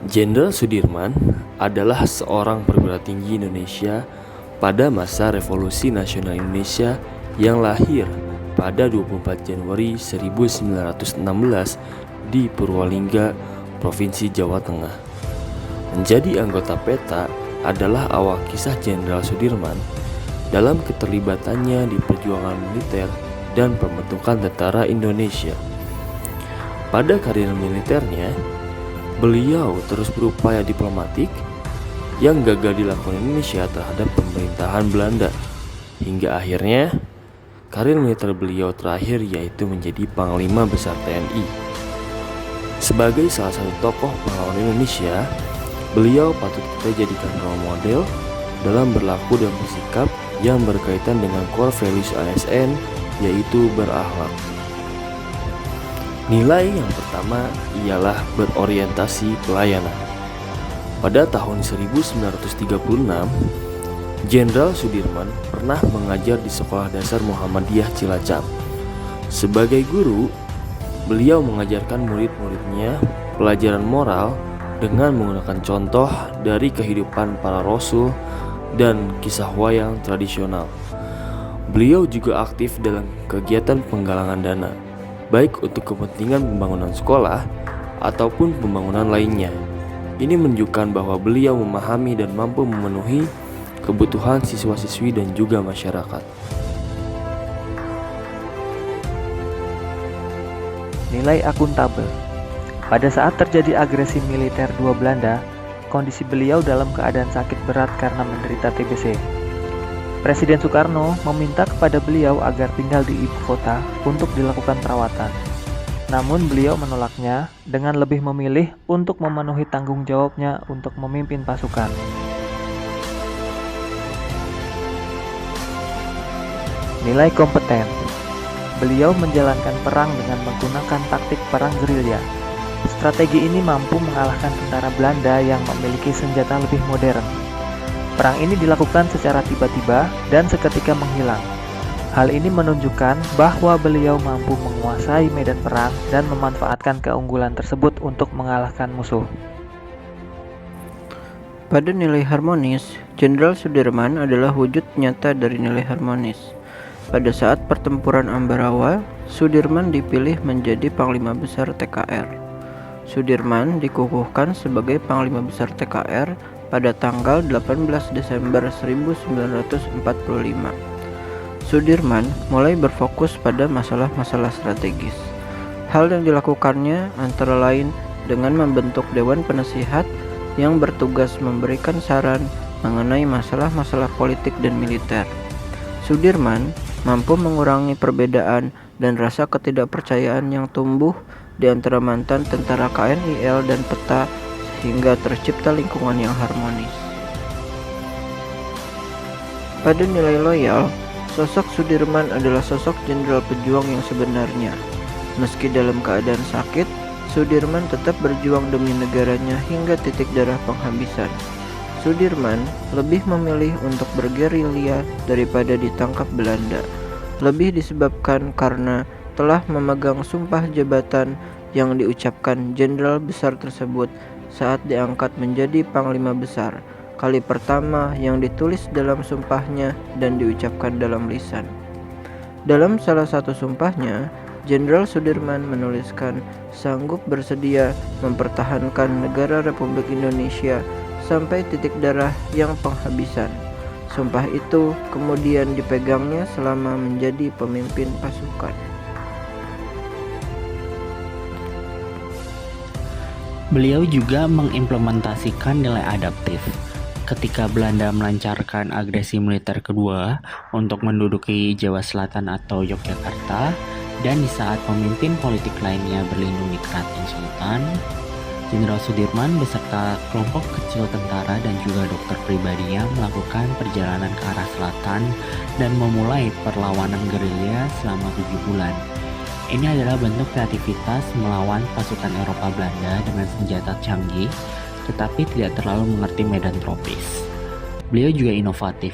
Jenderal Sudirman adalah seorang perwira tinggi Indonesia pada masa Revolusi Nasional Indonesia yang lahir pada 24 Januari 1916 di Purwalingga, Provinsi Jawa Tengah. Menjadi anggota PETA adalah awal kisah Jenderal Sudirman dalam keterlibatannya di perjuangan militer dan pembentukan tentara Indonesia. Pada karir militernya, beliau terus berupaya diplomatik yang gagal dilakukan Indonesia terhadap pemerintahan Belanda, hingga akhirnya karir militer beliau terakhir yaitu menjadi Panglima Besar TNI. Sebagai salah satu tokoh pahlawan Indonesia, beliau patut kita jadikan role model dalam berlaku dan bersikap yang berkaitan dengan core values ASN, yaitu berakhlak. Nilai yang pertama ialah berorientasi pelayanan. Pada tahun 1936, Jenderal Sudirman pernah mengajar di Sekolah Dasar Muhammadiyah Cilacap. Sebagai guru, beliau mengajarkan murid-muridnya pelajaran moral dengan menggunakan contoh dari kehidupan para rasul dan kisah wayang tradisional. Beliau juga aktif dalam kegiatan penggalangan dana, baik untuk kepentingan pembangunan sekolah ataupun pembangunan lainnya. Ini menunjukkan bahwa beliau memahami dan mampu memenuhi kebutuhan siswa-siswi dan juga masyarakat. Nilai akuntabel. Pada saat terjadi agresi militer dua Belanda, kondisi beliau dalam keadaan sakit berat karena menderita TBC. Presiden Soekarno meminta kepada beliau agar tinggal di ibu kota untuk dilakukan perawatan. Namun beliau menolaknya dengan lebih memilih untuk memenuhi tanggung jawabnya untuk memimpin pasukan. Nilai kompeten. Beliau menjalankan perang dengan menggunakan taktik perang gerilya. Strategi ini mampu mengalahkan tentara Belanda yang memiliki senjata lebih modern. Perang ini dilakukan secara tiba-tiba dan seketika menghilang. Hal ini menunjukkan bahwa beliau mampu menguasai medan perang dan memanfaatkan keunggulan tersebut untuk mengalahkan musuh. Pada nilai harmonis, Jenderal Sudirman adalah wujud nyata dari nilai harmonis. Pada saat pertempuran Ambarawa, Sudirman dipilih menjadi Panglima Besar TKR. Sudirman dikukuhkan sebagai Panglima Besar TKR pada tanggal 18 Desember 1945. Sudirman mulai berfokus pada masalah-masalah strategis. Hal yang dilakukannya antara lain dengan membentuk Dewan Penasihat yang bertugas memberikan saran mengenai masalah-masalah politik dan militer. Sudirman mampu mengurangi perbedaan dan rasa ketidakpercayaan yang tumbuh di antara mantan tentara KNIL dan PETA hingga tercipta lingkungan yang harmonis. Pada nilai loyal, sosok Sudirman adalah sosok jenderal pejuang yang sebenarnya. Meski dalam keadaan sakit, Sudirman tetap berjuang demi negaranya hingga titik darah penghabisan. Sudirman lebih memilih untuk bergerilya daripada ditangkap Belanda. Lebih disebabkan karena telah memegang sumpah jabatan yang diucapkan jenderal besar tersebut saat diangkat menjadi Panglima Besar, kali pertama yang ditulis dalam sumpahnya dan diucapkan dalam lisan. Dalam salah satu sumpahnya, Jenderal Sudirman menuliskan sanggup bersedia mempertahankan negara Republik Indonesia sampai titik darah yang penghabisan. Sumpah itu kemudian dipegangnya selama menjadi pemimpin pasukan. Beliau juga mengimplementasikan nilai adaptif. Ketika Belanda melancarkan agresi militer kedua untuk menduduki Jawa Selatan atau Yogyakarta, dan di saat pemimpin politik lainnya berlindung di Keraton Sultan, Jenderal Sudirman beserta kelompok kecil tentara dan juga dokter pribadinya melakukan perjalanan ke arah selatan dan memulai perlawanan gerilya selama 7 bulan. Ini adalah bentuk kreativitas melawan pasukan Eropa Belanda dengan senjata canggih, tetapi tidak terlalu mengerti medan tropis. Beliau juga inovatif.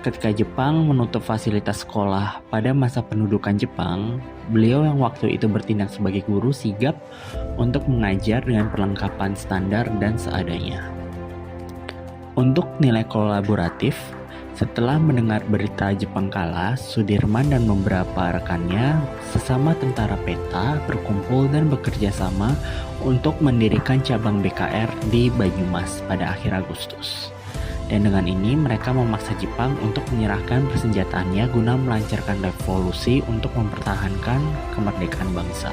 Ketika Jepang menutup fasilitas sekolah pada masa pendudukan Jepang, beliau yang waktu itu bertindak sebagai guru sigap untuk mengajar dengan perlengkapan standar dan seadanya. Untuk nilai kolaboratif, setelah mendengar berita Jepang kalah, Sudirman dan beberapa rekannya sesama tentara peta berkumpul dan bekerja sama untuk mendirikan cabang BKR di Banyumas pada akhir Agustus. Dan dengan ini mereka memaksa Jepang untuk menyerahkan persenjataannya guna melancarkan revolusi untuk mempertahankan kemerdekaan bangsa.